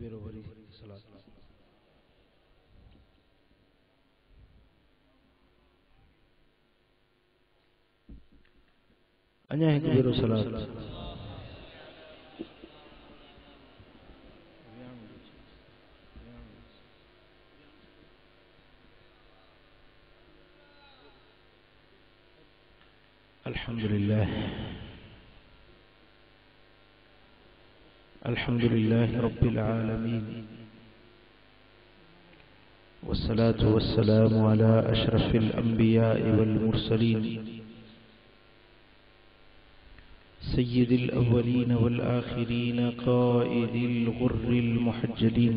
बेरो वरी सलात अञा एक बेरो सलात अल्हम्दुलिल्लाह अल्हम्दुलिल्लाह रब्बिल आलमीन वस्सलातु वस्सलामु अला अशरफिल अंबिया वल मुरसलीन सय्यिदिल अव्वलीन वल आखिरीन क़ाइदिल गुर्रिल मुहज्जलीन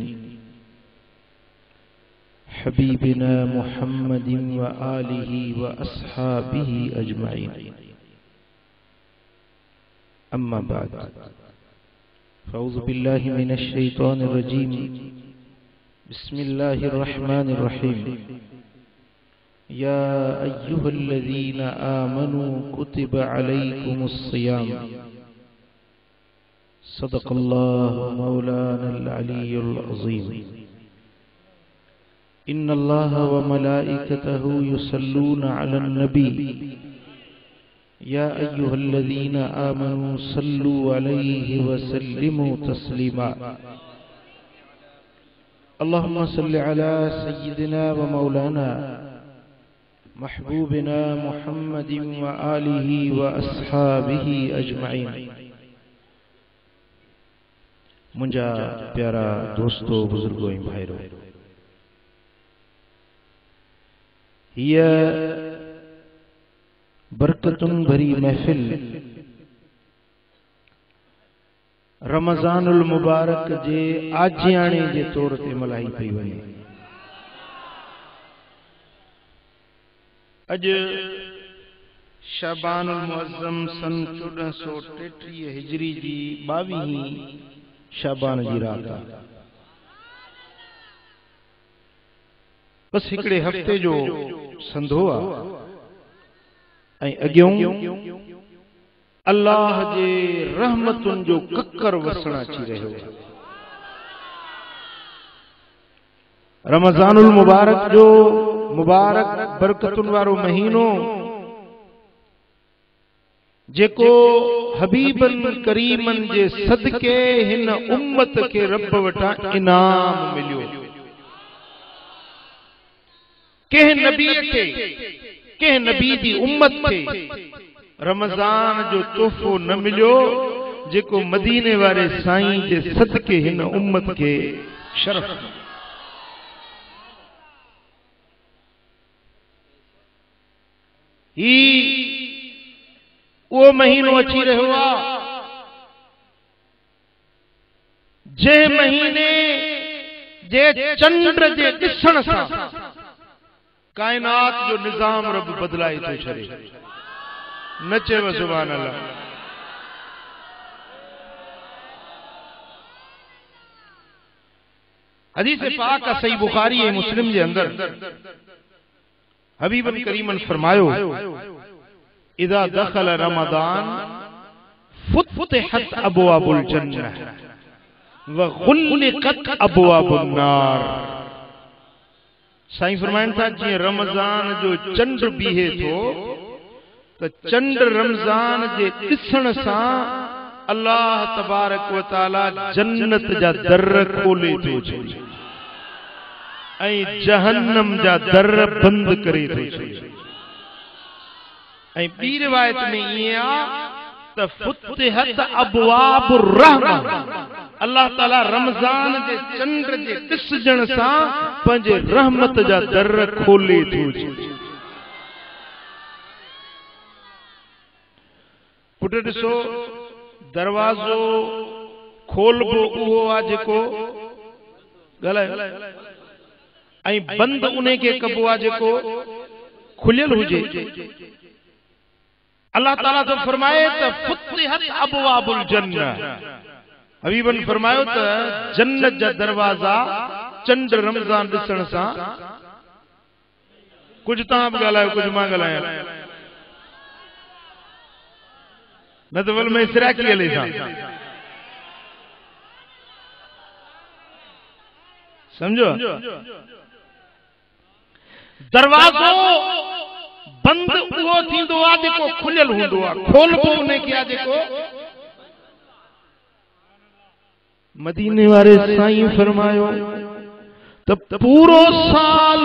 हबीबिना मुहम्मदिन व आलिहि व अस्हाबिहि अजमईन अम्मा बाद फ़अऊज़ु बिल्लाहि मिनश शैतानिर रजीम बिस्मिल्लाहिर रहमानिर रहीम या अय्युहल्लज़ीना आमनू कुतिबा अलैकुमुस सियाम सदक़ल्लाहु मौलानल अलीयुल अज़ीम इन्नल्लाह व मलाइकतहु युसल्लूना अलन नबी या अय्युहल्लज़ीना आमनू सल्लू अलैहि व सल्लिमू तस्लीमा अल्लाहुम्मा सल्लि अला सय्यिदिना व मौलाना महबूबिना मुहम्मदिन व आलिहि व अस्हाबिहि अजमईन। मुंजा प्यारा दोस्तों बुजुर्गों भाइरों, यह बरकतुन भरी महफिल रमज़ानुल मुबारक जे आजियाणे जे तौर ते मल्हाई पई वञे। अज शबानुल मुअज़्ज़म सन 1433 हिजरी जी 22 शबान जी रात आहे। बस हिकड़े हफ्ते जो संधो आहे ऐं अॻियों अल्लाह जे रहमतुनि जो ककर वसण अची रहियो आहे। रमज़ानुल मुबारक जो मुबारक बरकतुनि वारो महीनो जेको हबीबन करीमन जे सदके हिन उम्मत के रब वटां इनाम मिलियो। कंहिं नबी खे कंहिं नबी जी उम्मत खे रमज़ान जो तोहफो न मिलियो जेको मदीने वारे साईं जे सदके हिन उम्मत के शरफ। ही वो महीनो अची रहियो आहे जे महीने जे चंड जे ॾिसण सां कायनात जो निजाम रब बदलाई तो छड़े। नचे व सुभान अल्लाह। हदीस पाक सही बुखारी ऐं मुस्लिम जे अंदर हबीबन करीमन फरमायो इदा दखल रमज़ान फुतिहत अबवाबुल जन्नह व गुल्लिकत अबवाबुन नार। साईं फरमाइन था जी रमज़ान जो चंड बीहे थो तो चंड रमज़ान जे ॾिसण सां अल्लाह तबारक व तआला जन्नत जा दर खोले थो छॾे ऐं जहन्नम जा दर बंद करे थो छॾे। ऐं ॿी रिवायत में ईअं आहे त फुतिहत अबवाबुर रहमा, अल्लाह ताला रमज़ान जे चंड जे ॾिसजण सां पंहिंजे रहमत जा दर खोले थो छॾे। पुट ॾिसो, दरवाज़ो खोलबो उहो आहे जेको ॻाल्हायो ऐं बंद उन खे कबो आहे जेको खुलियल हुजे। अल्लाह ताला तो फरमाए त फुतिहत अबवाबुल जन्नह। हबीबन फरमायो त जन्नत जा दरवाजा चंड रमज़ान ॾिसण सां, कुछ तव्हां बि ॻाल्हायो कुछ मां ॻाल्हायां, न त वल में सिराकी हले था। समझो, दरवाजो बंद उहो थींदो आहे जेको खुलियल हूंदो आहे, खोलबो उन खे आहे जेको। मदीने वारे साईं फरमायो त पूरो साल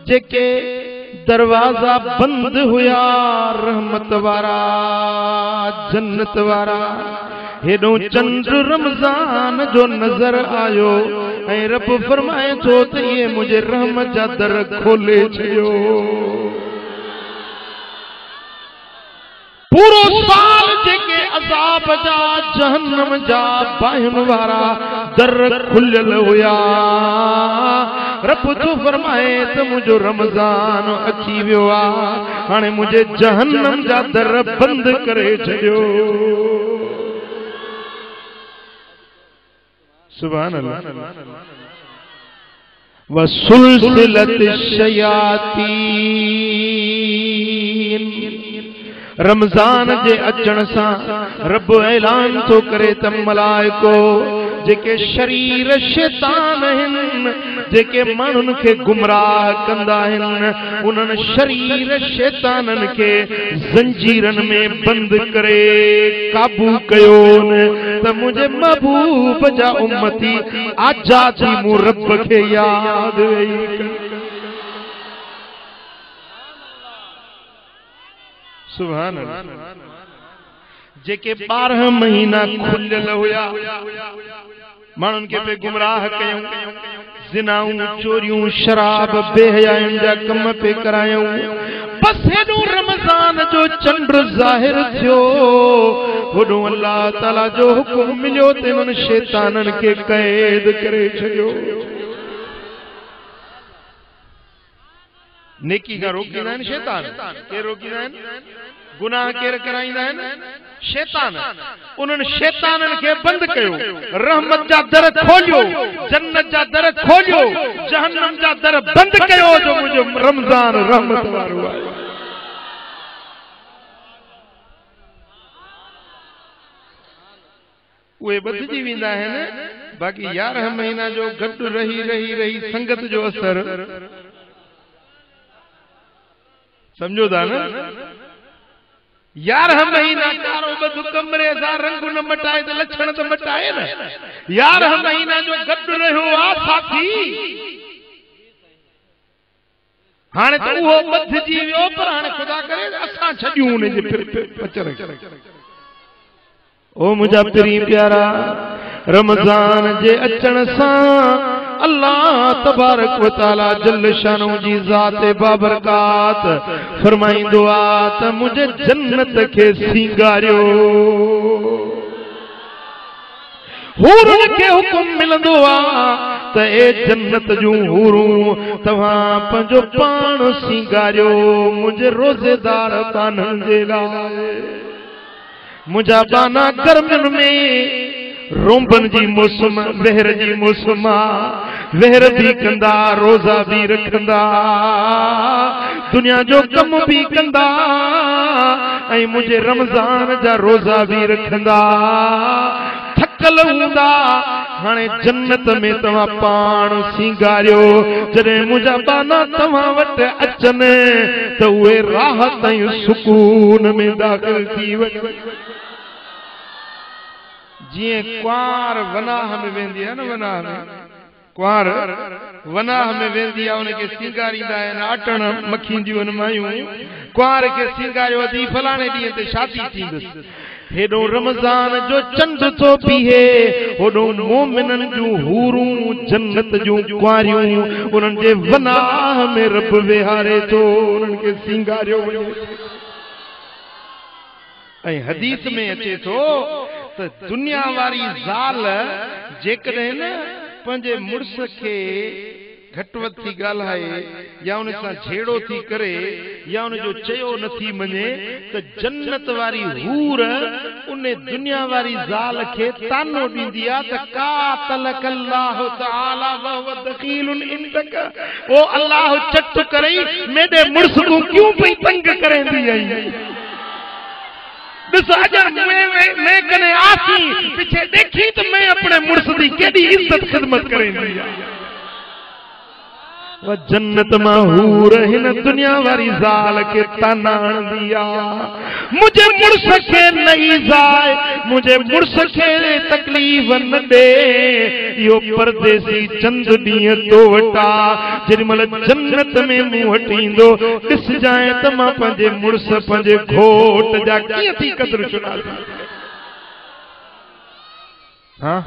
जेके दरवाजा बंद हुया रहमत वारा जन्नत वारा, हेडो चंद्र रमजान जो नजर आयो ऐं रब फरमाए थो त ये मुझे रहमत जा दर खोले छयो। पूरो साल जेके अज़ाब जा जहन्नम जा बाहिन वारा दर खुलियल हुया, रब तो फरमाए त मुझो रमजान अची वियो आ, हाणे मुझे जहन्नम जा दर बंद करे छॾियो। सुभान अल्लाह। वसुलसिलत शयातीन, रमजान जे अचण सां रब ऐलान थो करे त मलाइको जेके शरीर शैतान आहिनि, जेके माण्हुनि खे गुमराह कंदा आहिनि, उन्हनि शरीर शैताननि खे ज़ंजीरनि में बंदि करे काबू कयो त मुंहिंजे महबूब जा उम्मती आजादी मूं रब खे यादि वेही। सुभान अल्लाह। जेके 12 महीना खुलियल हुया, माण्हुनि खे पे गुमराह कयूं, ज़िनाऊं चोरियूं शराब बेहयाउनि जा कम पे करायूं, बस हेॾो रमज़ान जो चंड ज़ाहिर थियो, होॾो अल्लाह ताला जो हुकुम मिलियो त इन्हनि शैताननि खे क़ैद करे छॾियो। नेकी का रोकींदा आहिनि शैतान, केर रोकींदा आहिनि? गुनाह केर कराईंदा आहिनि? शैतान। उन्हनि शैताननि खे बंदि कयो, रहमत जा दर खोलियो, जन्नत जा दर खोलियो, जहन्नम जा दर बंदि कयो, जो मुंहिंजो रमज़ान रहमत वारो आहे। उहे बदिजी वेंदा आहिनि, बाक़ी 11 महीना जो गॾु रही रही रही संगत जो असर समझो था न। 11 महीना कारो बधु कमरे सां रंग न मटाए त लक्षण त मटाए न। 11 महीना जो गॾु रहियो आहे साथी, हाणे त उहो बधिजी वियो, पर हाणे ख़ुदा करे असां छॾियूं उन जे पचर खे। ओ मुंहिंजा प्री प्यारा, रमज़ान जे अचण सां अल्लाह तबारक व तआला जल शानो जी ज़ात बाबरकात फरमाइंदो आ त मुझे जन्नत खे सिंगारियो। हूरुन खे हुकुम मिलंदो आ त ए जन्नत जूं हूरूं तव्हां पंहिंजो पाण सिंगारियो मुझे रोज़ेदार बाननि जे लाइ। मुंहिंजा बाना गर्मियुनि में रोंबन जी मौसम, वेहर जी मौसम आ, वेहर भी कंदा, रोज़ा भी रखंदा, दुनिया जो कम भी कंदा, ऐं मुझे रमज़ान जा रोज़ा भी रखंदा, थकल हूंदा। हाणे जन्नत में तव्हां पाण सिंगारियो, जॾहिं मुंहिंजा बाना तव्हां वटि अचनि त उहे राहत ऐं सुकून में दाख़िल थी वञनि। जीअं कुंवार वनाह में वेंदी आहे न, वनाह में कुंवार वनाह में वेंदी आहे, उनखे सिंगारींदा आहिनि, आटण मखींदियूं आहिनि मायूं, कुंवार खे सिंगारियो थी फलाणे ॾींहं ते शादी थींदसि। हेॾो रमज़ान जो चंड थो बीहे, होॾो मोमिननि जूं हूरूं जन्नत जूं कुंवारियूं उन्हनि जे वनाह में रब विहारे थो, उन्हनि खे सिंगारियो वञे। ऐं हदीस में अचे थो त दुनिया वारी ज़ाल जेकॾहिं न पंहिंजे मुड़ुस खे घटि वधि थी ॻाल्हाए या उन सां झेड़ो थी करे या उनजो चयो नथी मञे त जन्नत वारी हूर उन दुनिया वारी ज़ाल खे तानो ॾींदी आहे त कातलक अल्लाह तआला वहुव दखीलुन इंदक। ओ अल्लाह चट करई मेरे मुड़ुस को क्यों पई तंग करेंदी आई। मैं कने आसी पीछे देखी तो मैं अपने मुर्स दी केडी इज्जत खिदमत करेंदी। वह जन्नत महूर हिन दुनिया वारी जाल के तनान दिया। मुझे मुर्स के नहीं जाए, मुझे मुर्स के तकलीफ न दे। यो परदेसी चंद ॾींहं तो वटा जेमल जन्नत में मुंह हटींदो ॾिस जाए त मां पंहिंजे मुर्स पंहिंजे घोट जा कीअं थी क़दर सुञाणा। हाँ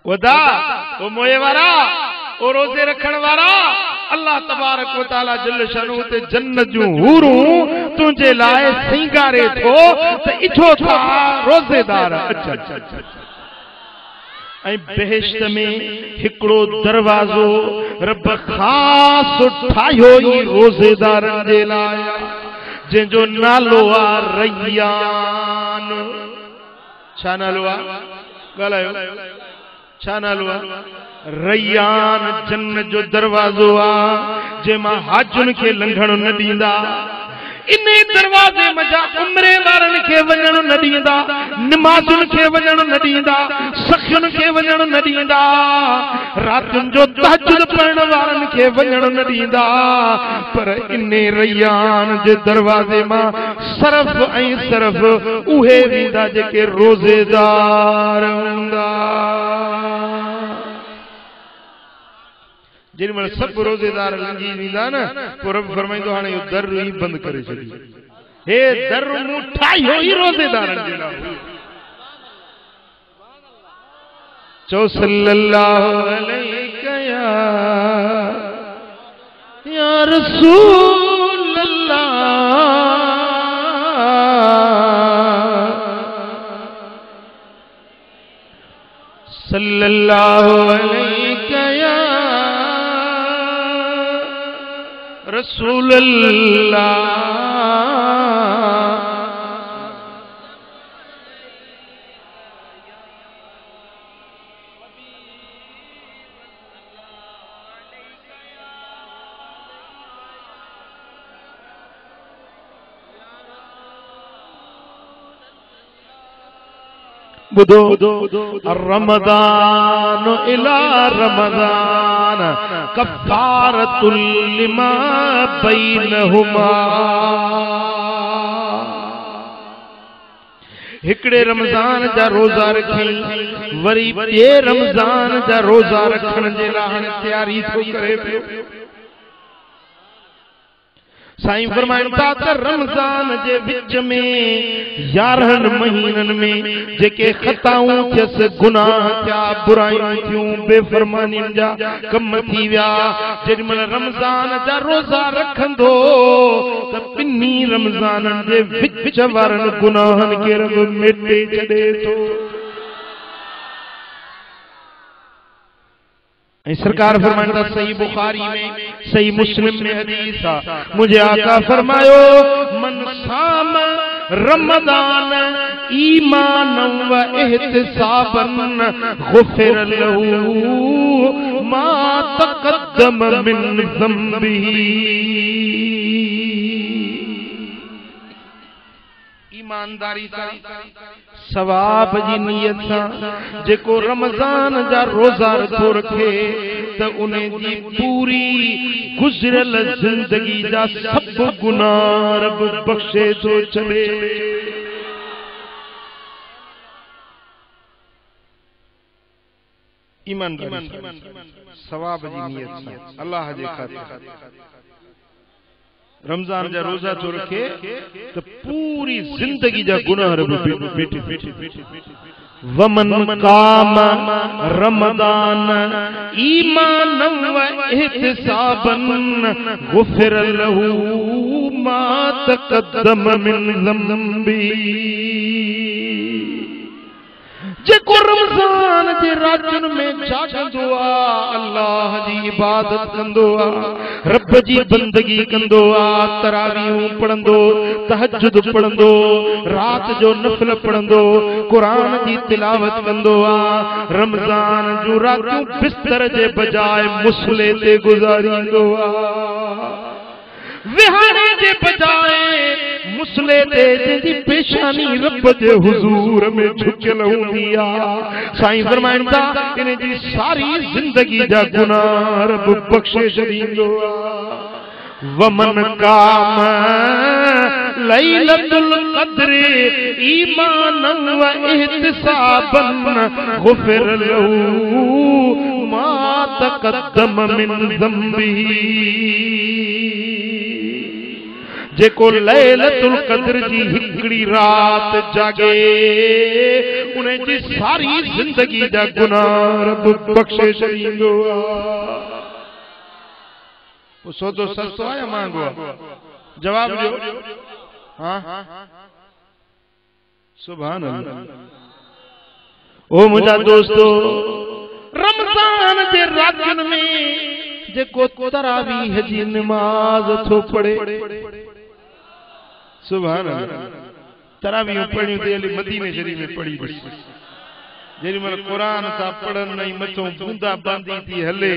वदा ओ मोए वारा ओ रोजे रखण वारा अल्लाह तबारक व तआला जल शनु ते जन्नत जूं हूरूं तुझे लाए सिंगारे थो त इथो था रोजेदार। अच्छा ऐं बेहिश्त में हिकड़ो दरवाजो रब खास ठाहियो ई रोजेदारन जे लाइ जंहिंजो नालो आ रैयान। छा नालो आ ॻाल्हायो? छा नालो आ? रैयान जन्नत जो दरवाजो आ जंहिंमां हाजुन खे लंघण न ॾींदा। इन दरवाजे मजा उमरे वारन के वञण न ॾींदा, नमाज़ुन के वञण न ॾींदा, सखियुन के वञण न ॾींदा, रातुन जो तहज्जुद पढ़ण वारन के वञण न ॾींदा। पर इन रैयान जे दरवाजे मां सरफ ऐं सरफ उहे वेंदा जेके रोजेदार हूंदा। जिन महिल सब रोजेदार लंघी वेंदा न पोइ रब फरमाईंदो हाणे इहो दर ई बंद करे छॾियो। हे दर मूं ठाहियो ई रोजेदारनि जे लाइ। चओ सल्लल्लाहु अलैहि या रसूल अल्लाह सल्लल्लाहु अलैहि रसूल अल्लाह। बुधो रमदान इला रमदान कफ़ारतुल लिमा बैनहुमा। हिकड़े रमजान जा रोजा रखी वरी ॿिए रमजान जा रोजा रखण जे लाइ तैयारी थो करे पियो। साईं फरमाइनि था त रमजान जे विच में 11 महीनन में जेके खताऊं थियसि, गुनाह थिया, बुराइयूं थियूं, बेफरमानियुनि जा कम थी विया, जेॾीमहिल रमजान जा रोज़ा रखंदो त ॿिन्ही रमजाननि जे विच वारनि गुनाहनि खे रब मेटे छॾे थो। सरकार फरमाता सही बुखारी में, सही मुस्लिम में हदीस है, मुझे आका फरमायो मन साम रमदान ईमानन व इहतिसाबन गुफिर लहू मा तक़द्दम मिन ज़म्बिही। ईमानदारी सां सवाब जी नियत सां जेको रमजान जा रोजा रखो रखे त उन्हें जी पूरी गुज़रियल जिंदगी जा सब गुनाह रब बख्शे थो छॾे। ईमानदारी सवाब जी नियत सां अल्लाह जे ख़ातिर रमजान जा रोजा तो रखे तो पूरी जिंदगी जा गुनाह रब बेटे। वमन काम रमदान ईमानन व इहतिसाबन गुफिर लहू मा तक़द्दम मिन ज़म्बी। जेको रमजान जे रातन में जागंदो आ, अल्लाह जी इबादत कंदो आ, रब जी बंदगी कंदो आ, तरावीहूं पढ़ंदो, तहज्जुद पढ़ंदो, रात जो नफल पढ़ंदो, कुरान जी तिलावत कंदो आ, रमजान जो रातूं बिस्तर जे बजाय मुसले ते गुजारींदो आ, विहाणे जे बजाय मुसले ते जी पेशानी रब जे हुजूर में झुकल हूंदी आ। साईं फरमाइनि था इन जी सारी जिंदगी जा गुनाह रब बख्शे छॾींदो आ। वमन काम लैलतुल क़द्र ईमानन व इहतिसाबन गुफिर लहू मा तक़द्दम मिन ज़म्बिही। जेको लैलतुल क़द्र जी हिकड़ी रात जागे उन्हें जी सारी जिंदगी जा गुनाह रब बख्शे छॾींदो आ। सौदो सस्तो है या महंगो? जवाब दो। हाँ सुभान अल्लाह। ओ मुझा दोस्तों, रमजान जे रातन में जेको तरावीह जी नमाज थो पढ़े, सुभान अल्लाह। तरावीह पढ़ी ते अली मदीने शरीफ में पढ़ी बस। जेरी मल कुरान सा पढ़न नहीं मथो बूंदा बांदी थी हले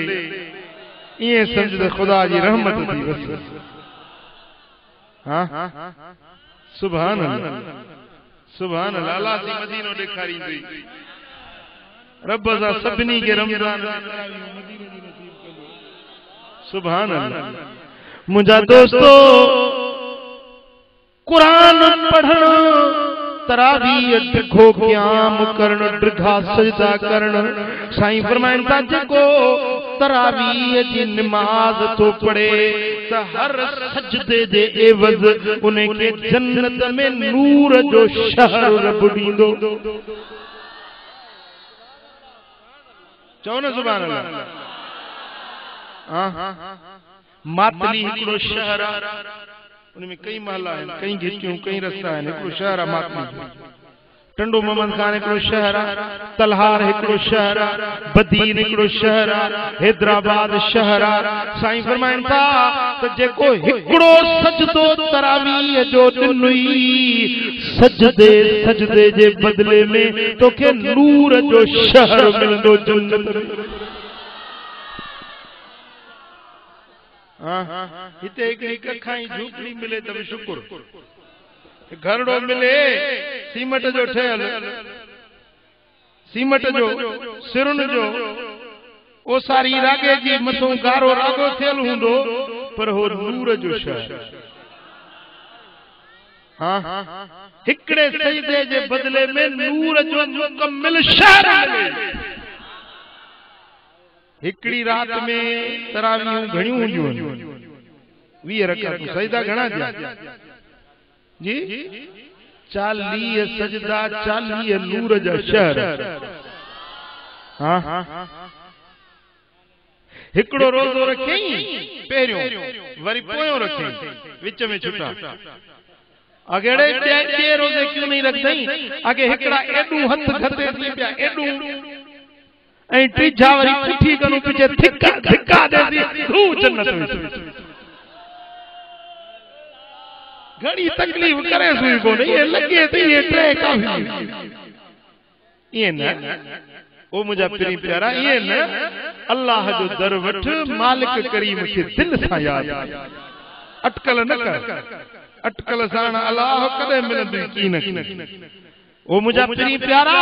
ये समझ खुदा जी रहमत थी बस। हाँ सुभान अल्लाह सुभान अल्लाह। अल्लाह सी मदीनो ॾेखारी थी रब सा सभिनी के रमजान सुभान अल्लाह। मुझा दोस्तों, कुरान पढ़ण, तरावीह ॾिघो क़याम करण, ॾिघा सजदा करण। साईं फरमाइनि था जेको तरावीह जी नमाज तो पढ़े त हर सजदे जे एवज़ उन्हें के जन्नत में नूर जो शहर रब ॾींदो। चओ न सुभान अल्लाह। मातली हिकिड़ो शहर आहे, उनमें कई महल आहिनि, कई घिटियूं, कई रस्ता आहिनि। हिकिड़ो शहर आहे मातली। टंडो मोहम्मद खान हिकिड़ो शहर आहे, तलहार हिकिड़ो शहर आहे, बदीन हिकिड़ो शहर आहे, हैदराबाद शहर आहे। साईं फरमाइनि था त जेको हिकिड़ो सजदो तरावीह जो ॾिनुई, सजदे सजदे जे बदले में तोखे नूर जो शहर मिलंदो जन्नत में। हिते हिकिड़ी कखाई झूपड़ी मिले त बि शुक्र, घरड़ो मिले सीमट जो ठहियल, सीमट जो सिरुन जो ओ सारी रागे जी मथो गारो रागो थियल हूंदो पर हो नूर जो शहर। हाँ हिकड़े सजदे जे बदले में नूर जो मुकम्मिल शहर मिले। हिकड़ी रात में तरावीह घणियूं हूंदियूं आहिनि, 20 रकातूं, सजदा घणा थिया जी? 40 सजदा, 40 नूर जा शहर। हाँ हिकड़ो रोज़ो रखई पहिरियों, वरी पोयों रखई, विच में छुटा। अगेड़े टे रोज़े क्यों नहीं रखदई? अगे हिकड़ा एडू हथ घते थी पिया, एडू ऐं टीजा वरी पुठी करूं पिछे थिका धिका देसी तू जन्नत में। घणी तकलीफ करे सुई कोने, ये लगे थी ये ट्रे काफी। ये न ओ मुझा प्री प्यारा, ये न अल्लाह जो दर वठ, मालिक करीम के दिल सा याद, अटकल न कर, अटकल साण अल्लाह कदे मिलंदी की न। ओ मुझा प्री प्यारा,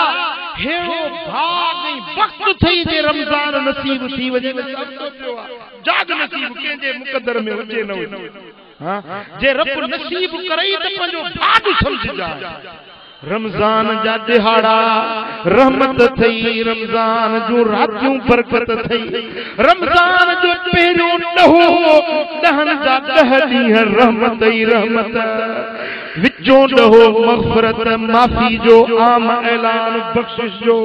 हेड़ो भाग नहीं वक्त थई जे रमजान नसीब थी वजे, जाग नसीब केजे मुकद्दर में हुजे न हुजे। हाँ जे रब नसीब करई त पंजो भाग समझ जा। रमजान जा दिहाड़ा रहमत थई, रमजान जो रातियूं बरकत थई, रमजान जो पहिरियों ॾहो ॾहन जा 10 ॾींहं रहमत ई रहमत, विचों ॾहो मग़फ़िरत माफ़ी जो आम ऐलान बख़्शिश जो,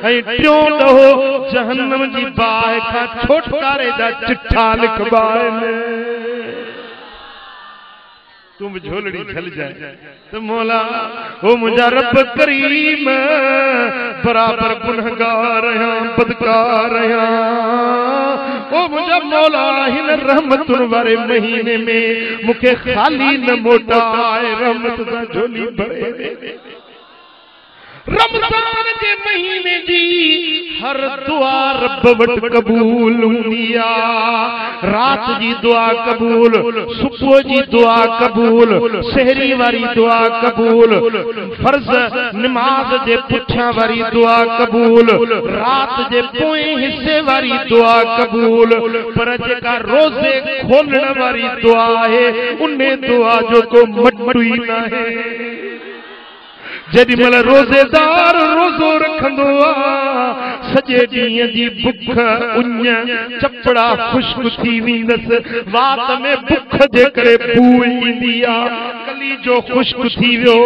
ऐं टियों ॾहो जहन्नम जी बाहि खां छुटकारे जा चिठा लिखबा आहिनि। तुम झोलड़ी झल जाए तो मौला ओ मुझा रब करीम बराबर गुनहगार हैं, बदकार हैं। ओ मुझा मौला हिन रहमतुन वारे महीने में मुखे खाली न मोटाए, रहमत सा झोली भरे। रमज़ान के महीने जी हर दुआ रब वट कबूल हुंदिया। रात जी दुआ कबूल, सुबह जी दुआ कबूल, सहरी वारी दुआ कबूल, फर्ज नमाज जे पुठियां वारी दुआ कबूल, रात जे पोए हिस्से वारी दुआ कबूल। पर जेका रोजे खोलण वारी दुआ है उन्हें दुआ जो को मटुई ना है। जॾहिं महिल रोज़ेदार रोज़ो रखंदो आ सॼे ॾींहं जी बुख उञ चपड़ा खुश्क थी वेंदसि। वात में बुख जे करे बू ईंदी आ, कलीजो खुश्क थी वियो,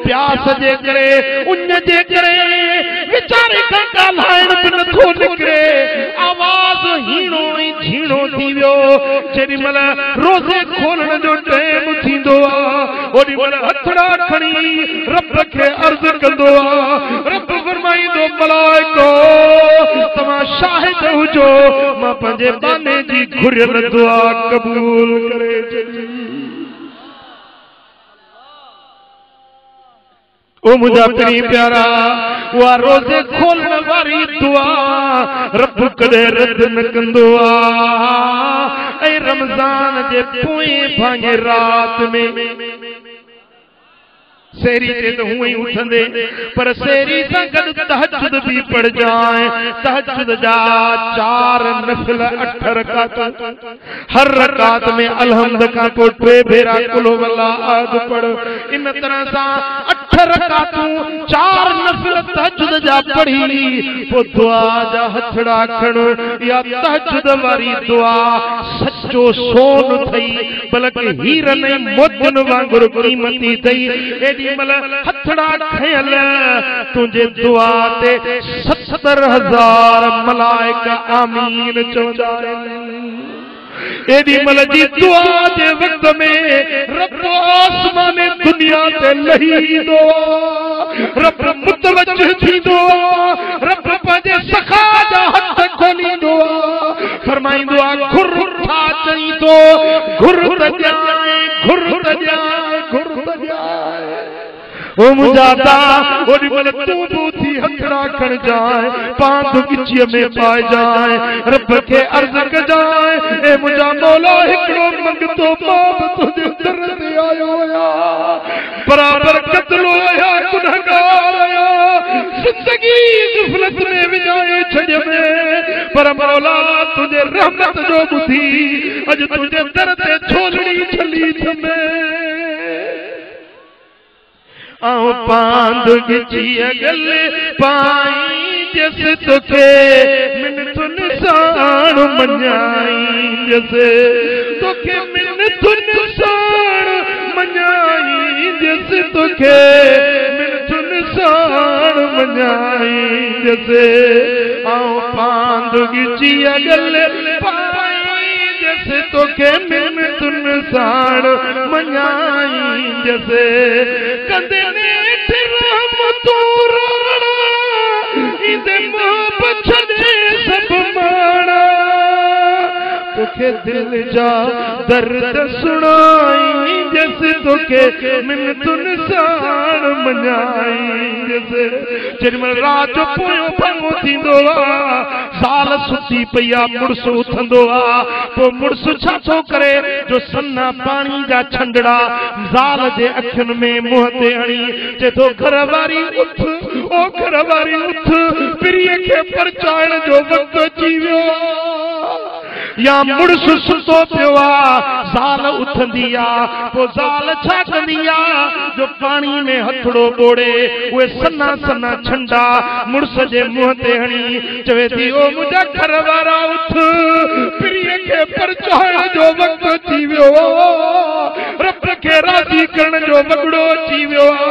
प्यास जे करे उञ जे करे वीचारे खां ॻाल्हाइण बि नथो निकिरे, आवाज़ हीणो ऐं झीणो थी वियो। जेॾी महिल रोज़े खोलण जो टाइम थींदो आ ओॾी महिल हथड़ा खणी रब खे अर्ज़ कंदो आ। रब फरमाईंदो मलाइको तव्हां शाहिद हुजो, मां पंहिंजे बाने जी घुरियल दुआ कबूल करे छॾी। ओ मुंहिंजा प्री प्यारा, उहा रोज़े खोलण वारी दुआ रब कॾहिं रद न कंदो आ। ऐं रमज़ान जे पोएं भाङे रात में सेरी ते तो हुए ही उठंदे, पर सेरी सां गॾु तहज्जुद भी पढ़ जाए। तहज्जुद जा 4 नफिल 8 रकात, हर रकात में अलहम्द का तो 2 भेरा कुल वल्लाह पढ़। इन तरह सा 8 रकातूं 4 नफिल तहज्जुद जा पढ़ी पो दुआ जा हथड़ा खण। या तहज्जुद वारी दुआ सच्चो सोन थई, बल्कि हीरन ऐं मोतियुनि वांगुरु क़ीमती थई। एडी मल हथड़ा खयल तुझे दुआ ते 70,000 मलाइका आमीन चवंदा आहिनि। एडी मल जी दुआ जे वक्त में रब आसमान दुनिया ते लहींदो, रब मुतवज्जह थींदो, रब पंहिंजे सखा जा हथ खोलींदो, फरमाईंदो आहे घुर था चई तो घुर त जाए, घुर त जाए, घुर त जाए। ओ मुजादा ओडी मल तू बूथी हथड़ा खण जाए, पांच गिचिय में पाए जाए, रब के अर्ज कर जाए ए मुजा मौला हिकड़ो मंगतो बाप तुझे दर ते आयो या, बराबर कत्लो या गुनहगार या, जिंदगी गफलत में विजाए छड़ में, पर मौला तुझे रहमत जो बुधी अज तुझे दर ते छोलड़ी छली थमे। आओ पांद गिची अगल पाई जस तुखे मिन तुन साण मञाई, जस तुखे मिन तुन साण मञाई, जस तुखे मिन तुन साण मञाई, जस आओ पांद गिची अगल पाई जस तुखे मिन तुन साण मञाई, जस कंदे सब माना तुखे दिल जा दर्द सुनाई, जस तुखे मिन तुन साण मञाई, जस जेॾीमहिल रात जो पोयों भङो थींदो आ, साल सुती पई आ, मुड़स उथंदो आ, पोइ मुड़स छा थो करे जो सन्ना पाणी जा छंडड़ा ज़ाल जे अखियुनि में मुंहं ते हणी चए थो घर वारी उथ, ओ घर वारी उथ, पिरीअ खे परचाइण जो वक़्तु अची वियो। या मुड़स सुतो पियो आ, ज़ाल उथंदी आ, पोइ ज़ाल छा कंदी आ जो पाणी में हथड़ो ॿोड़े उहे सन्ना सन्ना छंडा मुड़स जे मुंहं ते हणी चवे थी ओ मुंहिंजा घर वारा उथ, पिरीअ खे परचाइण जो वक़्तु अची वियो, रब खे राज़ी करण जो वॻड़ो अची वियो आ।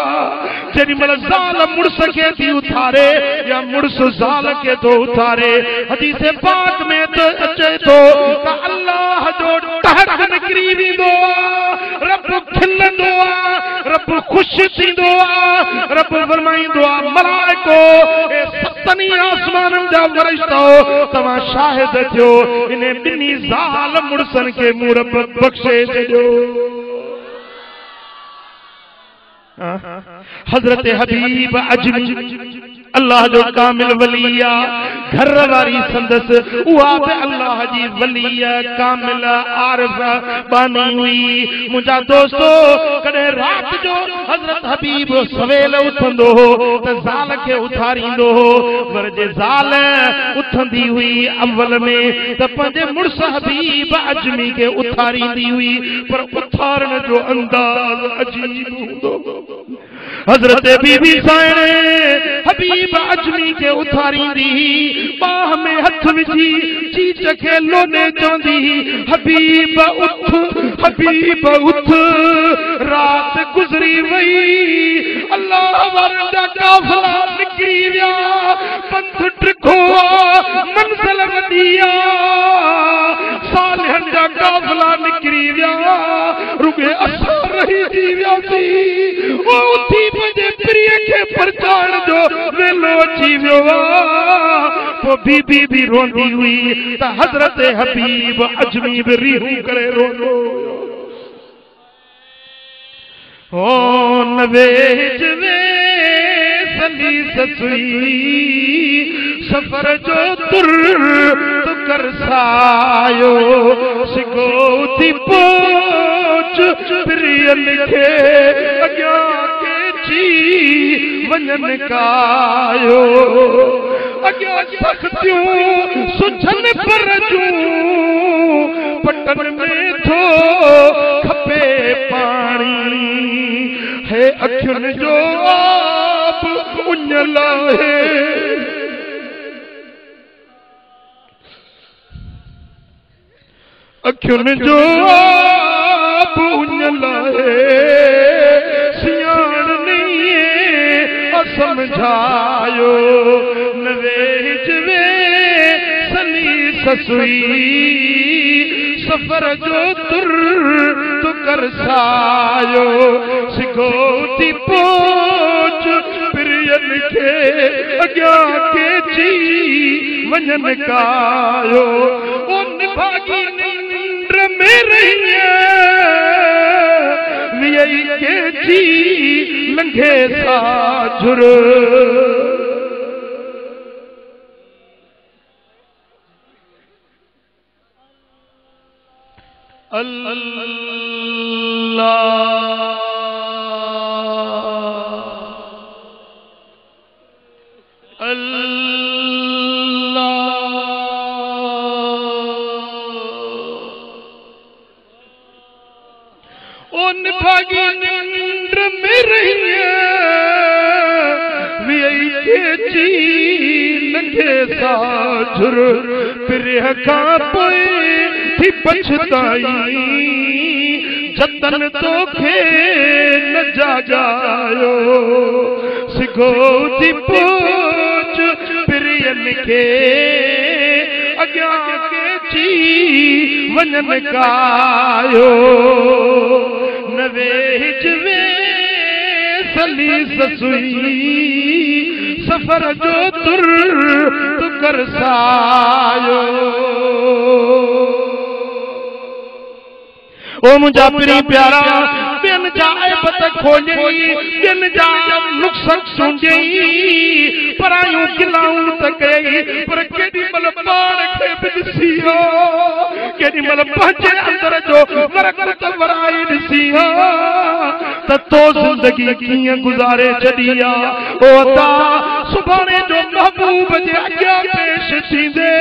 जेॾी महिल ज़ाल मुड़स खे थी उथारे या मुड़स ज़ाल खे थो उथारे, हदीस पाक में त अचे थो त अल्लाह जो टहक निकिरी वेंदो आ, रब खिलंदो आ, रब ख़ुशि थींदो आ, रब फरमाईंदो आ मलाइको ए सतनी आसमाननि जा फरिश्तो तव्हां शाहिद थियो, इन ॿिन्ही ज़ाल मुड़सनि खे मूं रब बख़्शे छॾियो। हजरत हबीब अजमी अल्लाह जो कामिल वलिया घर वारी संदस उहा बि अल्लाह जी वलिया कामिल आरिफ बानी हुई। मुंहिंजा दोस्तो कॾहिं रात जो हजरत हबीब सवेल उथंदो हो त ज़ाल खे उथारींदो हो, पर जे ज़ाल उथंदी हुई अव्वल में त पंहिंजे मुड़स हबीब अजमी खे उथारींदी हुई, पर उथारण जो अंदाज़ अजीब हूंदो। हजरत बीबी साइण हबीब अजमी के उथारींदी, बाह में हथ विझी चीच खे लोने चवंदी, हबीब उथ, हबीब उथ। रात गुज़री वई, अल्लाह वारनि जा काफ़िला निकिरी विया, पंथ टिखो मंज़िल वॾी सालिहनि जा काफ़िला निकिरी विया, रुॻे असां रहिजी वियासीं। ओ उथी पंहिंजे प्रिय खे परचाइण जो वेलो अची वियो आहे। पोइ बीबी बि रोंदी हुई त हज़रत हबीब अजमी बि रीहूं करे रोंदो हो। नवेज वे सली ससुई सफर जो तुर तो कर सायो, सिगो थी पोच प्रियन खे अॻियां के ची वञन कायो। अॻियां सख़्तियूं सुझन पर जूं, पटन में थो खपे पाणी, है अखियुनि जो आब उञल आहे। अखियुनि जो आब उञल आहे, सियाण नहीं समझायो। नवेज वे सली ससुई सफर जो तुर तो कर सायो, सिखो थी पोच प्रियन खे अॻियां के ची वञन कायो। ओ निभागी निंड में रही वियई के जी लंघे साझुर। अल्लाह अल्लाह उन भागी निंड में रही वियई के जी लंघे साझुर। प्रिय खां पोइ थी पछताई, जतन तोखे न जागायो, सिखो थी पोच प्रियन खे अॻियां के ची वञन कायो। नवेज वे सली ससुई सफर जो तुर तू कर सायो। ओ मुंहिंजा प्री प्यारा ॿियनि जा ऐबत खोजई, ॿियनि जा नुक़्स सुंझई, परायूं गिलाऊं त कई, पर केॾी महिल पाण खे बि ॾिसी हो, केॾी महिल पंहिंजे अंदर जो वरक़त वराए ॾिसी हो त तो ज़िंदगी कीअं गुज़ारे छॾी आहे। ओ अता सुभाणे जो महबूब जे अॻियां पेश थींदे,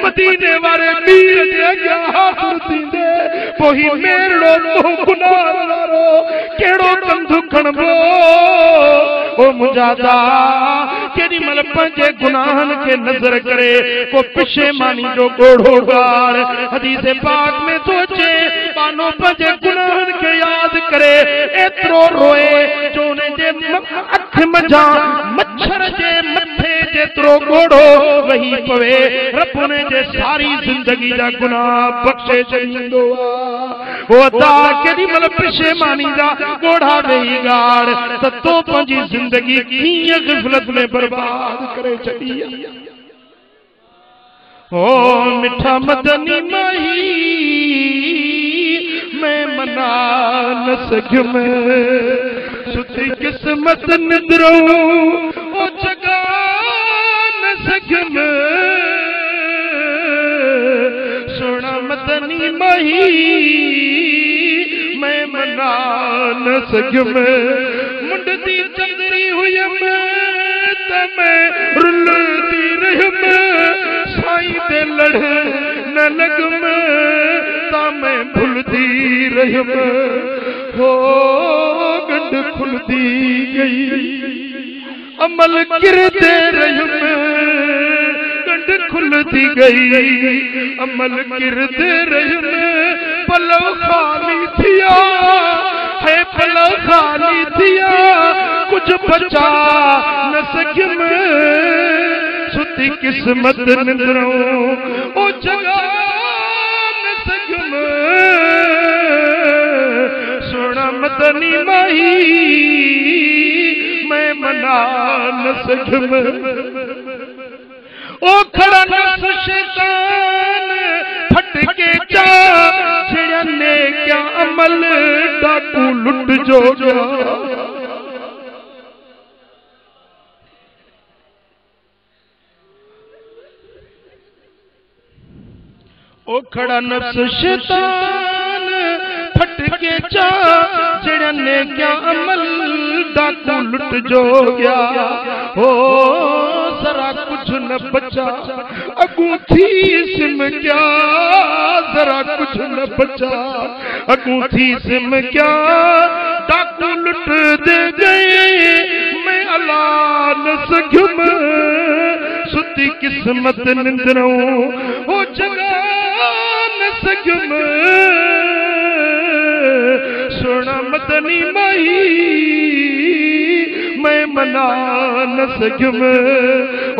मदीने वारे मीर जे अॻियां हाज़िर थींदे, पोइ मेड़ो मोह गुनाह वारो केड़ो कंधु खणबो। ओ मुंहिंजा दा केॾी महिल पंहिंजे गुनाहनि खे नज़र करे को पिशेमानी जो ॻोढ़ो ॻाड़ हदीस पाक में तो अचे, पानो पंहिंजे गुनाहनि खे यादि करे एतिरो रोए जो उन जे अख मझां मच्छर जे मथे जेतिरो ॻोढ़ो वही पवे, रब उन जे सारी ज़िंदगी जा गुनाह बख़्शे छॾींदो आहे। ओ अदा केॾी महिल पिशेमानी जा ॻोढ़ा वेही ॻाड़ त तो पंहिंजी ज़िंदगी कीअं ग़फ़लत में बर्बाद करे छॾी आहे। ओ मिठा मदनी माही मैं मना न सघियुमि, सुती किस्मत निद्रो ओ जगा न सघम सोना मदनी मही मैं मना न सघम मुंड दी चंदरी हुयम त मैं रुलती रहम साईं दे लड़ न लगम ता मैं भुलती रहम हो गंढ खुलती गई अमल किरते रहम गंढ खुलती गई अमल किरते रहम पलव खाली थिया है पलव खाली थिया कुछ बचा न सघम सुती किस्मत निंद्रो ओ जगा न सघम सोना मदनी माही मैं मना न सघम ओ खड़ा नफ्स शैतान फटके चा छिड़ने क्या अमल डाकू लुट जो गया ओ खड़ा नफ्स शैतान फटके चा छिड़ने क्या अमल डाकू लुट जो गया हो जरा कुछ न बचा अगू थी सिम क्या जरा कुछ न बचा अगू थी सिम क्या डाकू लुट दे गए मैं अला न सघम सुती किस्मत निंद्रो हो जगा न सघम सोना मदनी माही मैं मना न सघम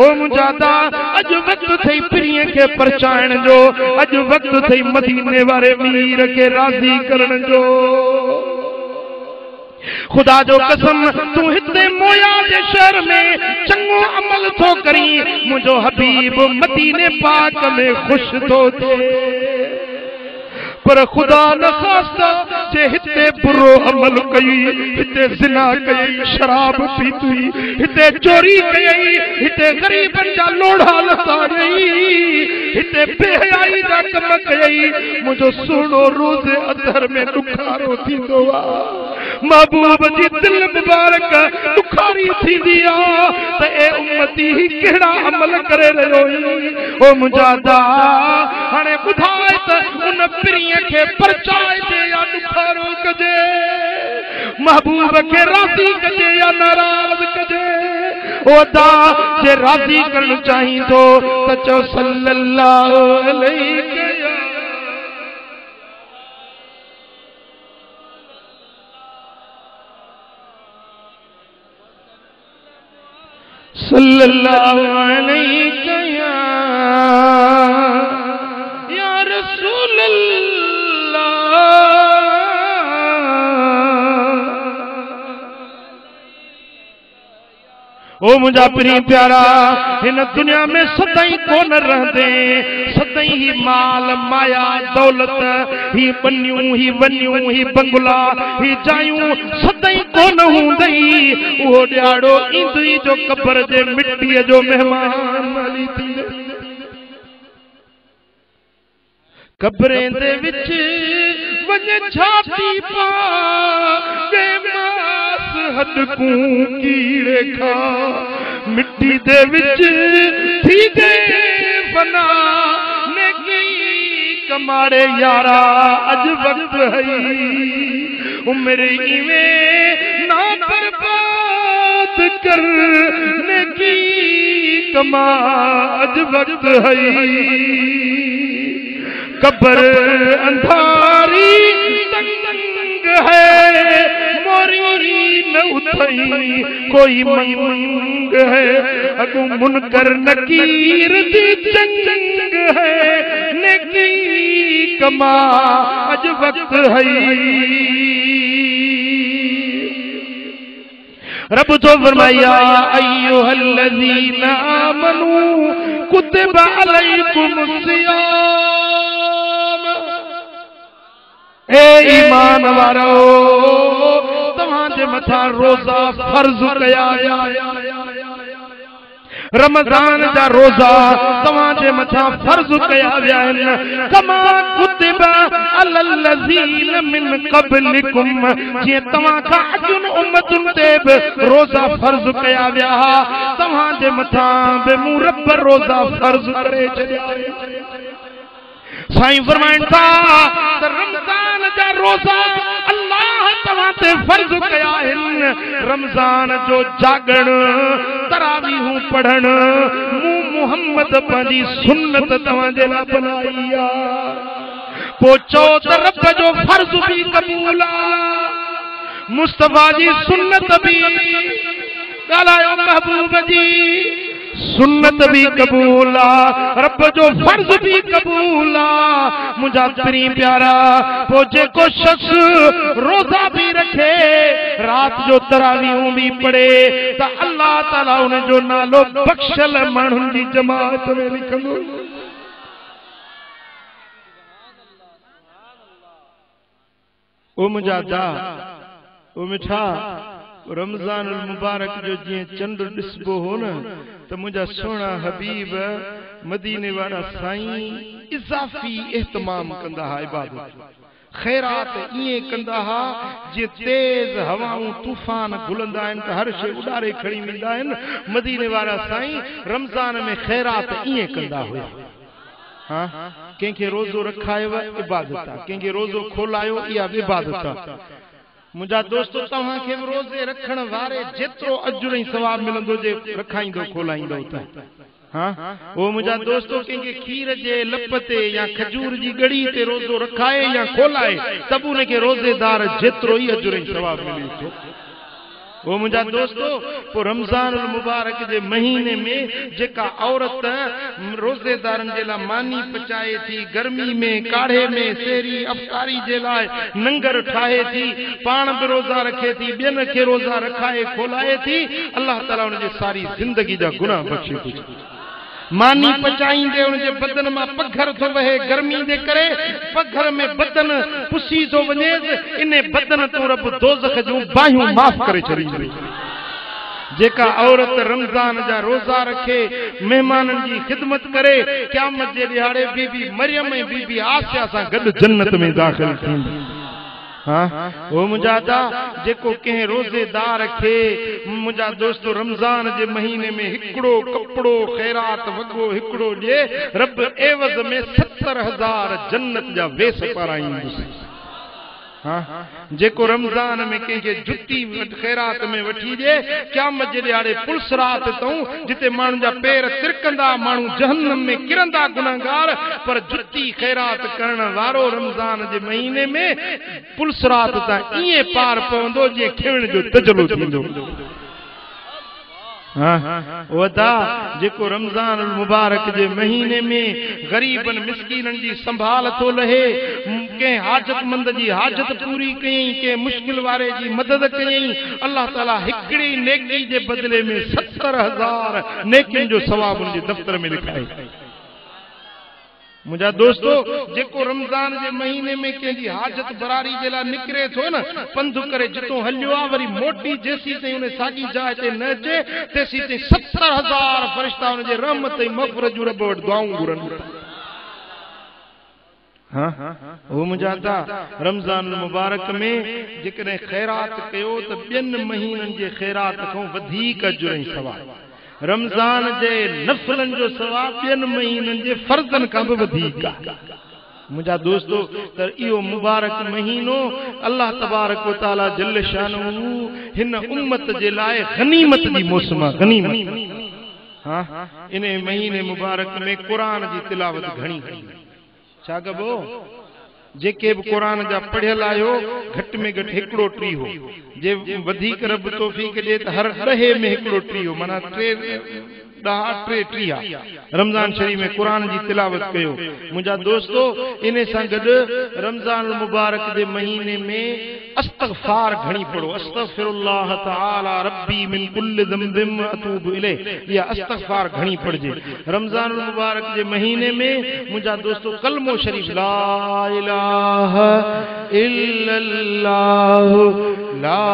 ओ मुजादा अज वक्त थई प्रिय के परचाइण जो अज वक्त थई मदीने वारे मीर के राजी करण जो खुदा जो कसम तू हिते मोया जे शहर में चंगो अमल थो करी मुझो हबीब मदीने पाक में खुश थो थे पर खुदा न खास्ता जे हिते बुरो अमल कई हिते जिना कई शराब पीती हिते चोरी कई हिते गरीबन जा लोढ़ा लता गई हिते बेहयाई जा कम कई मुझो सुनो रोज़ अदर में दुखारो थींदो आ महबूब जी दिल मुबारक दुखारी थींदी आ त ए उम्मती केड़ा अमल करे रहियो ओ मुजादा हाणे ॿुधाए त उन प्रिय के परचाए दे या दुखारो कजे महबूब के राजी कजे या नाराज कजे ओ दा जे राजी करण चाहिए तो चो सल्लल्लाहु अलैहि सल्लल्लाहु अलैहि या रसूल ओ मुझा प्री प्यारा इन दुनिया में सदाई कोन रहंदे सदाई ही माल माया दौलत ही बनियूं ही वनियूं ही बंगला ही जायूं सदाई कोन हुंदई वो ॾियारो ईंदई जो कब्र जे मिट्टीअ जो मेहमान हली थींदे कब्रे दे विच वञ छाती पा बेमास हडकूं कीड़े खा मिट्टी दे विच थी गए फना नेकी कमाड़े यारा अज वक्त है उम्र इवें ना बर्बाद कर नेकी कमा अज वक्त है कब्र अंधारी तंग है मोरी न उठई कोई मंग है अगु मुनकर नकीर दी जंग है नेकी कमा अज वक्त है रब तो फरमाया अय्युहल्लज़ीना आमनू कुतिबा अलैकुमुस्सियाम ए ईमान वारो तव्हां जे मथा रोज़ा फर्ज कया रमज़ान जा रोज़ा तवां जे मथा फर्ज कया विया आहिनि कमा कुतिबा अलल लज़ीन मिन क़ब्लिकुम जे तवां खां अॻुन उम्मतुन ते बि रोज़ा फर्ज कया विया तवां जे मथा बि मूं रब रोज़ा फर्ज करे छॾिया साईं फरमाइनि था त रमज़ान जा रोज़ा अल्लाह तवां ते फर्ज कया आहिनि रमज़ान जो जागण तरावीहूं पढ़ण मूं मुहम्मद पंहिंजी सुन्नत तव्हां जे लाइ बनाई आहे पोइ चओ त रब जो फर्ज बि क़बूल आहे मुस्तफा जी सुन्नत बि ॻाल्हायो महबूब जी सुन्नत भी कबूल आ रब जो फर्ज भी कबूल आ मुझा तेरी प्यारा पोजे को शख्स रोजा भी रखे रात जो तरावीहूं भी पढ़े त अल्लाह ताला उन जो नालो बख्शल माण्हुनि जी जमात में लिखंदो ओ मुझा दा ओ मिठा रमज़ान मुबारक जो जी चंड ॾिसबो हो न त मुझा सोना हबीब मदीने वाला साईं इजाफी एहतमाम कंदा हा इबादत खैरात इए कंदा हा जे तेज हवाऊं तूफान घुलंदा आहिनि त हर शइ उॾारे खणी वेंदा आहिनि मदीने वाला साईं रमज़ान में खैरात इए कंदा हुआ हाँ कंहिंखे रोज़ो रखायो इबादत आहे कंहिंखे रोज़ो खोलायो इहा बि इबादत आहे मुझा दोस्तों तव्हां खे रोज़े रखण वारे जेतिरो अजुर ऐं सवाब मिलंदो जे रखाईंदो खोलाईंदो त हाँ वो मुझा दोस्तों कंहिंखे खीर जे लप ते या खजूर जी गड़ी ते रोज़ो रखाए या खोलाए तब उनखे रोज़ेदार जेतिरो ई अजुर ऐं सवाब मिले थो वो मुझा दोस्तों पो रमज़ान मुबारक जे महीने में जेका औरत रोजेदारन जे लाइ मानी पचाए थी गर्मी में काढ़े में सेरी अफतारी जे लाइ नंगर ठाहे थी पाण बि रोज़ा रखे थी ॿियनि खे रोज़ा रखाए खोलाए थी अल्लाह ताला उन जे सारी जिंदगी जा गुनाह बख्शे थी मानी पचाईंदे उन जे बदन मां पघर थो वहे गर्मी जे करे पघर में बदन पुसी थो वञे इन बदन तो रब दोज़ख जूं बाहियूं माफ़ करे छॾींदो जेका औरत रमज़ान जा रोज़ा रखे मेहमाननि जी खिदमत करे क़यामत जे ॾिहाड़े बीबी मरियम ऐं बीबी आसिया सां गॾु जन्नत में दाख़िल थींदी हाँ वो मुझा दा जेको कंहिं रोज़ेदार खे मुझा दोस्तों रमज़ान जे महीने में हिकिड़ो कपड़ो खैरात वॻो हिकिड़ो ॾिए रब एवज़ में 70,000 जन्नत जा वेस पाराईंदुसि हाँ जेको रमज़ान में कंहिंखे जुती खैरात में वठी ॾिए क़यामत जे ॾिहाड़े पुलिस रात तऊं जिते माण्हुनि जा पेर तिरकंदा माण्हू जहन्नम में किरंदा गुनाहगार पर जुती खैरात करण वारो रमज़ान जे महीने में पुलिस रात तां ईअं पार पवंदो जीअं खिवण जो तजलो थींदो हाँ वदा जेको रमज़ान मुबारक जे महीने में गरीबन मिस्कीनन जी संभाल तो लहे के हाजतमंद जी हाजत पूरी कयई के मुश्किल वारे जी मदद कयई अल्लाह ताला हिकड़ी नेकी जे बदले में 70,000 नेकिन जो सवाब उन जे दफ्तर में लिखाए मुझा दोस्तों जेको रमज़ान जे महीने में कंहिंजी हाजत बरारी जे लाइ निकिरे थो न पंधु करे जितो हलियो आहे वरी मोटी जेसी ताईं उन साॻी जाइ ते न अचे तेसी ताईं 70,000 फ़रिश्ता उन जे रहमत ऐं मग़फ़िरत जूं रब वटि दुआऊं घुरनि हाँ वो मुझा दा रमज़ान मुबारक में जेकॾहिं खैरात कयो त ॿियनि महीननि जे खैरात खां वधीक अजुर ऐं सवाब रमज़ान जे नफ़िलनि जो सवाब ॿियनि महीननि जे फर्ज़नि खां बि वधीक आहे मुझा दोस्तों त इहो मुबारक महीनो अल्लाह तबारक व तआला जल शानहू हिन उम्मत जे लाइ गनीमत जी मौसम आहे गनीमत हाँ इन महीने मुबारक में क़ुरान जी तिलावत घणी छा कबो जेके भी कुरान जा पढ़ियल आयो घट में घट हिकड़ो टी हो जे वधिक रब तौफीक दे त हर ॾहे में हिकड़ो टी हो माना रमज़ान शरीफ में कुरान जी तिलावत कयो। मुझा दोस्तों इन सां गॾु रमज़ान मुबारक के महीने में अस्तगफार घणी पढ़ो। अस्तगफिरुल्लाह तआला रब्बी मिन कुल्लि ज़ंबिन अतूबु इलैह। या अस्तगफार घणी पढ़जे। रमज़ान मुबारक के महीने में मुझा दोस्तों कलमो शरीफ ला इलाहा इल्लल्लाह ला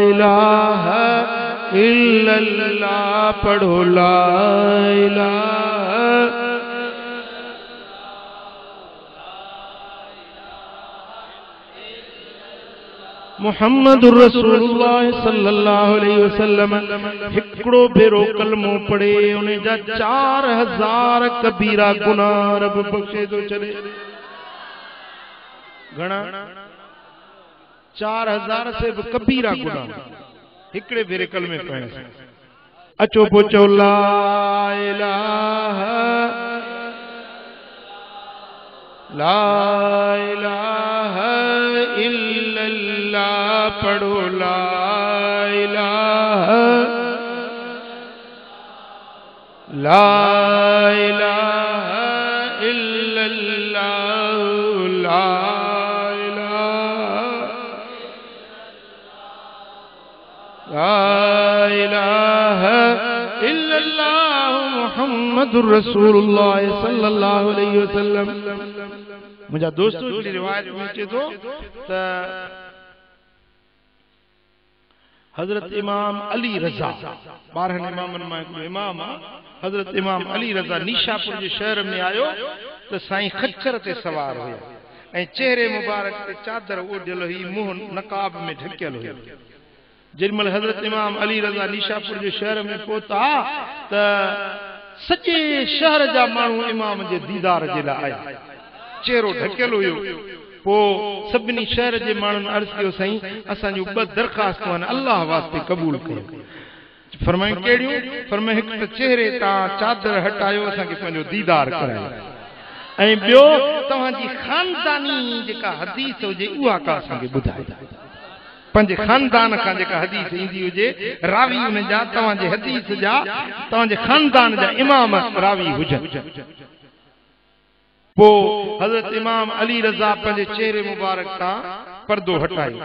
इलाहा इल्लल्लाह पढ़ो। ला इलाहा मुहम्मदुर रसूलुल्लाह सल्लल्लाहु अलैहि वसल्लम हिकड़ो भेरो कलमो पढ़े उन्हें जा 4000 कबीरा गुनाह रब बख्शे तो चले। घणा 4000 से भी कबीरा गुनाह हिकड़े भेरे कलमे पढ़ने से। अचो पोचो ला इलाहा इल्लल्लाह पढ़ो। ला इलाहा इल्लल्लाह ला इलाहा इल्लल्लाह मुहम्मदुर रसूलुल्लाह सल्लल्लाहु अलैहि वसल्लम। मुझा दोस्तों हिकिड़ी रिवायत में अचे थो त हजरत इमाम अली रज़ा 12 इमामन मां हिकिड़ो इमाम आहे हजरत इमाम अली रज़ा नीशापुर जे शहर में आयो त साईं खच्चर ते सवार हुया ऐं चेहरे मुबारक ते चादर ओढ़ियल हुई, मुंहुं नकाब में ढकियल हुयो। जेमल हजरत इमाम अली रज़ा नीशापुर जे शहर में पहुता त सॼे शहर जा माण्हू इमाम जे दीदार जे लाइ आया। चेहरो ढकियल हुयो। पो सभिनी शहर जे माण्हुनि अर्ज़ कयो साईं असां जूं 2 दरख़्वास्तूं आहिनि, अल्लाह वास्ते क़बूल कयो। फरमाई कहिड़ियूं? फरमाई हिकु त चेहरे तां चादर हटायो असांखे पंहिंजो दीदार करायो ऐं ॿियो तव्हांजी खानदानी जेका हदीस हुजे उहा का असांखे ॿुधायो। पंहिंजे खानदान खां जेका हदीस ईंदी हुजे रावी उन जा तव्हांजे हदीस जा तव्हांजे खानदान जा इमाम रावी हुजनि। पो हजरत इमाम अली रज़ा पंहिंजे चेहरे मुबारक तां पर्दो हटायो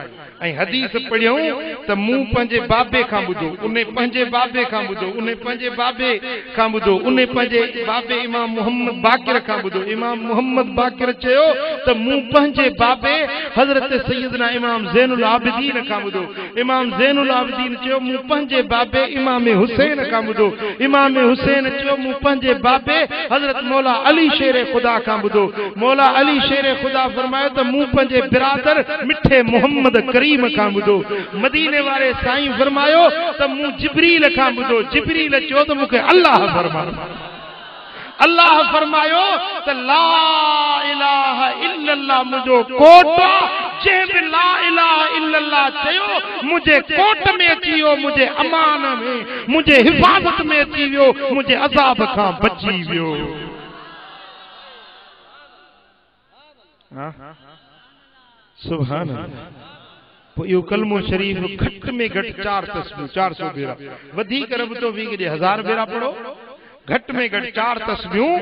ऐं हदीस पढ़ियऊं त मूं पंहिंजे बाबे खां ॿुधो, उन पंहिंजे बाबे खां ॿुधो, उन पंहिंजे बाबे खां ॿुधो, उन पंहिंजे बाबे इमाम मोहम्मद बाकिर खां ॿुधो। इमाम मोहम्मद बाकिर चयो त मूं पंहिंजे बाबे हजरत सैयदना इमाम ज़ैनुल आबिदीन खां ॿुधो। इमाम ज़ैनुल आबिदीन चयो मूं पंहिंजे बाबे इमाम हुसैन खां ॿुधो। इमाम हुसैन चयो मूं पंहिंजे बाबे हजरत मौला अली शेर खुदा खां ॿुधो। मौला अली शेर खुदा फरमायो त मूं पंहिंजे बिरादर मिठे मोहम्मद करीम खां ॿुधो। मदीने वारे साईं फरमायो त मूं जिब्रील खां ॿुधो। जिब्रील चयो त मूंखे अल्लाह फरमायो। अल्लाह फरमायो त ला इलाहा इल्लल्लाह मुंहिंजो कोट जंहिं बि ला इलाहा इल्लल्लाह चयो मुंहिंजे कोट में अची वियो, मुंहिंजे अमान में, मुंहिंजे हिफ़ाज़त में अची वियो, मुंहिंजे अज़ाब खां बची वियो। सुभान अल्लाह। यो कलमो शरीफ घट में घट 4 तस्बीह 400 भेरा वधिक रब तो भी 1000 भेरा पढ़ो। घट में घट 4 तस्बीहूं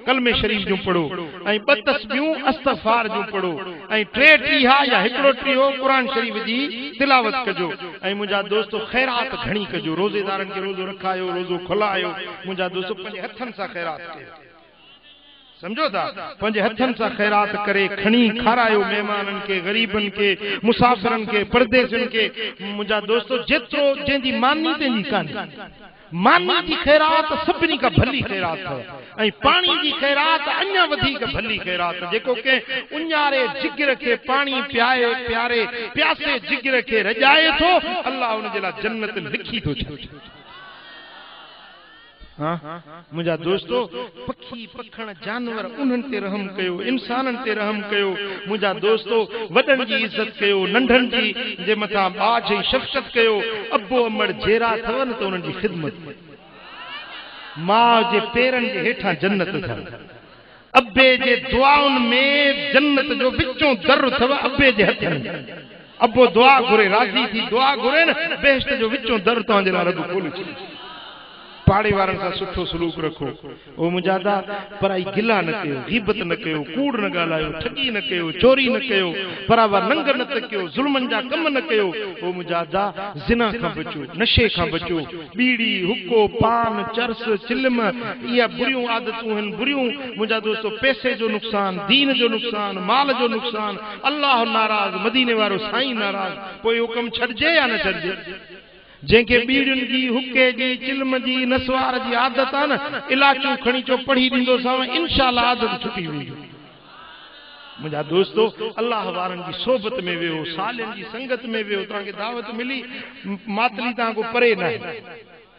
कलमे शरीफ जो पढ़ो ऐं 2 तस्बीहूं इस्तगफार जो पढ़ो ऐं 3 टीहा या हिकड़ो टीहो कुरान शरीफ जी तिलावत कजो। ऐं मुंहिंजा दोस्तों खैरात घणी कजो। रोज़ेदारनि खे रोज़ो रखायो, रोज़ो खुलायो। मुंहिंजा दोस्तों पंहिंजे हथनि सां खैरात कयो। समझो था पंहिंजे हथनि सां खैरात करे खणी खारायो महिमाननि खे, ग़रीबनि खे, मुसाफ़िरनि खे, परदेसियुनि खे। मुंहिंजा दोस्तों जेतिरो जंहिंजी मानी तंहिंजी कान्हे। मानी जी खैरात सभिनी खां भली खैरात ऐं पाणी जी खैरात अञा वधीक भली खैरात। जेको के उन्यारे जिगर खे पाणी पियाए प्यारे प्यासे जिगर खे रजाए थो अल्लाह उन जे लाइ जन्नत लिखी थो छॾे। मुझा दोस्तों पखी पखण जानवर उन्हनि ते रहम कयो, इंसाननि ते रहम कयो। मुझा दोस्तों वडन जी इज्जत कयो, नंढन जी जे मथा बाज जी शफ़क़त कयो। अबो अमड़ जेरा थवन तो उन्हनि जी खिदमत। मां जे पेरन जे हेठां जन्नत अथव। अबे जे दुआउनि में जन्नत जो विचों दर अथव अबे जे हथनि। अबो दुआ घुरे राज़ी थी दुआ घुरे न बेहश्त जो विचों दर तव्हांजे लाइ रब खोले छॾे। पाड़े वारन सां सुठो सलूक रखो। ओ मुजादा पराई गिला न कयो, गीबत न कयो, कूड़ न ॻाल्हायो, ठगी न कयो, चोरी न कयो, बराबर नंग न कयो, ज़ुल्मनि जा कम न कयो। ओ मुजादा ज़िना खां बचो, नशे खां बचो। बीड़ी, हुक्को, पान, चरस, चिल्म, इहा बुरियूं आदतूं आहिनि, बुरियूं मुंहिंजा दोस्तो, पैसे जो नुक़सान, दीन जो नुक़सान, माल जो नुक़सान। अल्लाह नाराज़, मदीने वारो साईं नाराज़। पोइ इहो कमु छॾिजे या न छॾिजे? जंहिंखे बीड़ियुनि जी, हुके जी, चिल्म जी, नसवार जी आदत आहे न, इलाचूं खणी चो पढ़ी ॾींदोसांव, इंशाअल्लाह आदत छुटी वेंदी। मुंहिंजा दोस्तो, अल्लाह वारनि जी सोबत में वियो, सालियनि जी संगत में वियो, तव्हांखे दावत मिली। मातली तव्हां खां परे न आहे,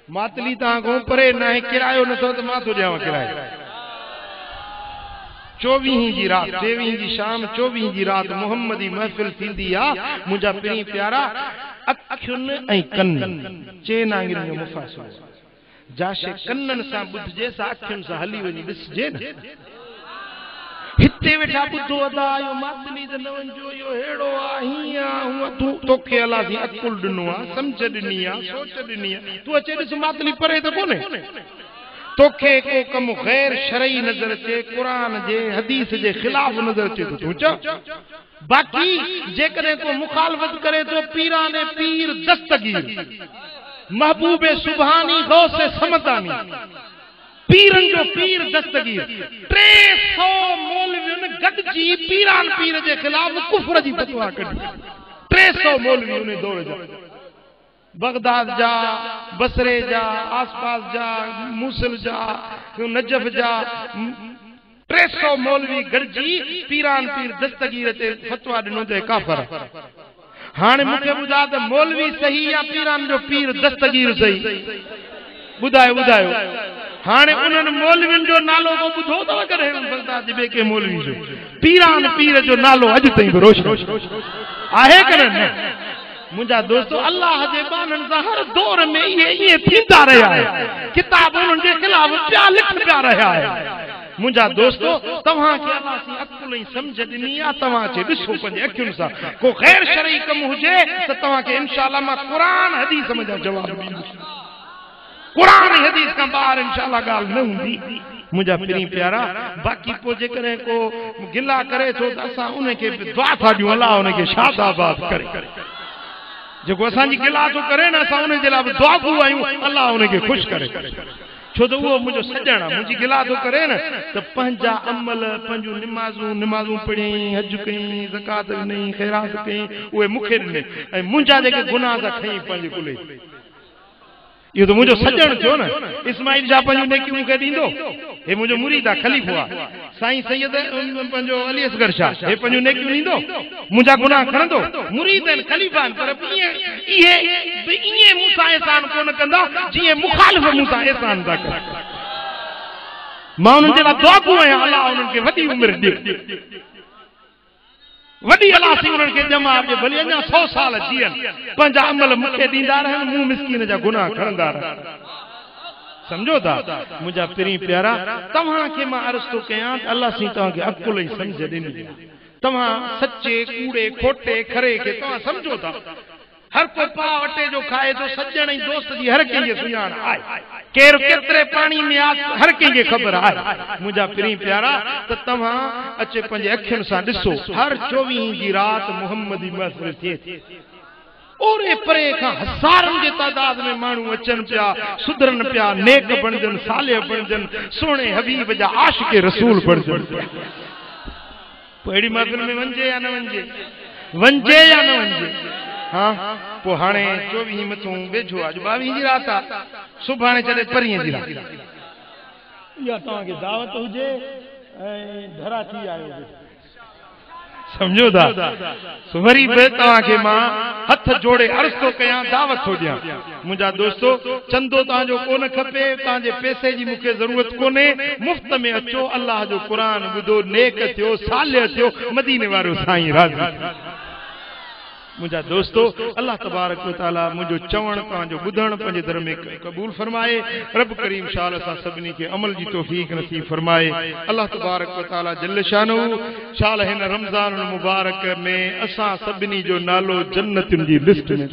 मातली तव्हां खां परे न आहे। किरायो नथो त मां थो ॾियांव किरायो। 24 जी रात, 23 जी शाम, 24 जी रात मुहम्मदी महफ़िल थींदी आहे। मुंहिंजा पिणी प्यारा, अखियुनि ऐं कन चेन आंगुरनि जो मुफ़ासिलो। जाशे कननि सां ॿुधजे, सा अखियुनि सां हली वञी ॾिसजे न। हिते वेठा ॿुधो अदा, इहो मातली त न वञिजो, इहो अहिड़ो आहे, हीअं आहे, हूअं। तूं तोखे अलाह जी अकुल ॾिनो आहे, सम्झ ॾिनी आहे, सोच ॾिनी आहे। तूं अचे ॾिस, मातली परे त कोन्हे। तोखे को कम गैर शरई नज़र अचे, क़ुरान जे हदीस जे ख़िलाफ़ नज़र अचे तो तूं चओ। बाक़ी जेकॾहिं को मुखालफत करे तो पीराने पीर दस्तगीर, महबूबे सुभानी, गौसे समदानी, पीरन जो पीर दस्तगीर, 300 मौलवियुनि गॾिजी पीरान पीर जे ख़िलाफ़ कुफ्र जी फतवा कढी। 300 मौलवी उन दौर जा, बगदाद जा, बसरे जा, आसपास जा, मूसल जा, नजफ जा, 300 मौलवी गॾिजी पीरान पीर दस्तगीर ते फतवा ॾिनो ते काफ़र। हाणे मूंखे ॿुधा त मौलवी सही या पीरान जो पीर दस्तगीर सही? ॿुधायो ॿुधायो। हाणे उन्हनि मौलवियुनि जो नालो को ॿुधो अथव कॾहिं? बगदाद जे ॿिए के मौलवी जो पीरान पीर जो नालो अॼु ताईं बि रोशन आहे कॾहिं न? मुंहिंजा दोस्तो, अल्लाह जे बाननि सां हर दौर में इहे थींदा रहिया आहे। किताब उन्हनि जे ख़िलाफ़ पिया लिख पिया रहिया आहे। मुंहिंजा दोस्तो, तव्हांखे अल्लाह जी अकुल ऐं सम्झ ॾिनी आहे। तव्हां अचे ॾिसो पंहिंजे अखियुनि सां, को ग़ैर शरई कमु हुजे त तव्हांखे इंशाअल्लाह मां क़ुरान हदीस जा जवाब ॾींदुसि। क़ुरान हदीस खां ॿाहिरि इंशाअल्लाह ॻाल्हि न हूंदी। मुंहिंजा पिणी प्यारा, बाक़ी पोइ जेकॾहिं को गिला करे थो त असां उनखे दुआ था ॾियूं, अल्लाह उनखे शादाबाद करे। जेको असांजी गिला थो करे न, असां उनजे लाइ बि दुआ कयूं आहियूं, अल्लाह उनखे ख़ुशि करे। छो त उहो मुंहिंजो सॼण आहे, मुंहिंजी गिला थो करे न, त पंहिंजा अमल, पंहिंजूं निमाज़ूं पढ़ियईं, हज कयईं, ज़कात ॾिनईं, ख़ैरात कयईं, उहे मूंखे ॾिने, ऐं मुंहिंजा जेके गुनाह था खईं पंहिंजे कुले। इहो त मुंहिंजो सॼण थियो न। इस्माइल शाह पंहिंजूं नेकियूं मूंखे ॾींदो, हे मुंहिंजो मुरीद आहे, ख़लीफ़ो आहे। साईं सैयद पंहिंजो अली असगर शाह, हे पंहिंजूं नेकियूं ॾींदो, मुंहिंजा गुनाह खणंदो। मुरीद आहिनि, ख़लीफ़ा आहिनि, पर इहे मूंसां एहसान कोन कंदा जीअं मुखालिफ़ मूंसां एहसान था कनि। मां उन्हनि जे लाइ दुआ कयूं आहियां, अल्लाह उन्हनि खे वॾी उमिरि ॾे, वॾी अल्लाह साईं उन्हनि खे ॼमा ॾे, भली अञा 100 साल जीअनि, पंहिंजा अमल मूंखे ॾींदा रहनि, मूं मिस्कीन जा गुनाह खणंदा रहनि। समझो था मुंहिंजा पिणी प्यारा, तव्हांखे मां अर्ज़ थो कयां त अल्लाह साईं तव्हांखे अकुल ऐं सम्झ ॾिनी। तव्हां सचे, कूड़े, खोटे, खरे खे तव्हां सम्झो था। हर को पाव अटे जो खाए तो सज्जण ऐं दोस्त जी हर कंहिंखे सुञाण आहे। केरु केतिरे पाणी में आहे हर कंहिंखे ख़बर आहे। मुंहिंजा पिणी प्यारा, त तव्हां अचे पंहिंजे अखियुनि सां ॾिसो, हर 24 जी रात मुहम्मदी महफ़िल थिए थी। ओरे परे खां हज़ारनि जे तादाद में माण्हू अचनि पिया, सुधरनि पिया, नेक बणजनि, सालिह बणजनि, सोणे हबीब जा आशिक़ रसूल बणजनि पिया। पोइ अहिड़ी महफ़िल में वञिजे या न वञिजे? वञिजे या न वञिजे? हाँ, पोइ हाणे 24 मथों वेझो, अॼु 22 जी रात आहे, सुभाणे चढ़े 25 जी रात। इहा तव्हांखे दावत हुजे ऐं धरा थी आयो, समझो था। वरी बि तव्हांखे मां हथ जोड़े अर्ज़ थो कयां, दावत थो ॾियां। मुंहिंजा दोस्तो, चंदो तव्हांजो कोन खपे, तव्हांजे पैसे जी मूंखे ज़रूरत कोन्हे, मुफ़्त में अचो, अल्लाह जो क़ुरान ॿुधो, नेक थियो, सालिह थियो, मदीने वारो साईं राज़ी। मुंहिंजा दोस्तो, अल्लाह तबारक व तआला मुंहिंजो चवणु, तव्हांजो ॿुधणु पंहिंजे दर में क़बूल फरमाए। रब करीम शाल असां सभिनी खे अमल जी तौफ़ीक़ नसीब फरमाए। अल्लाह तबारक व तआला जल्ल शानहू शाल हिन रमज़ान मुबारक में असां सभिनी जो नालो जन्नतुनि जी लिस्ट में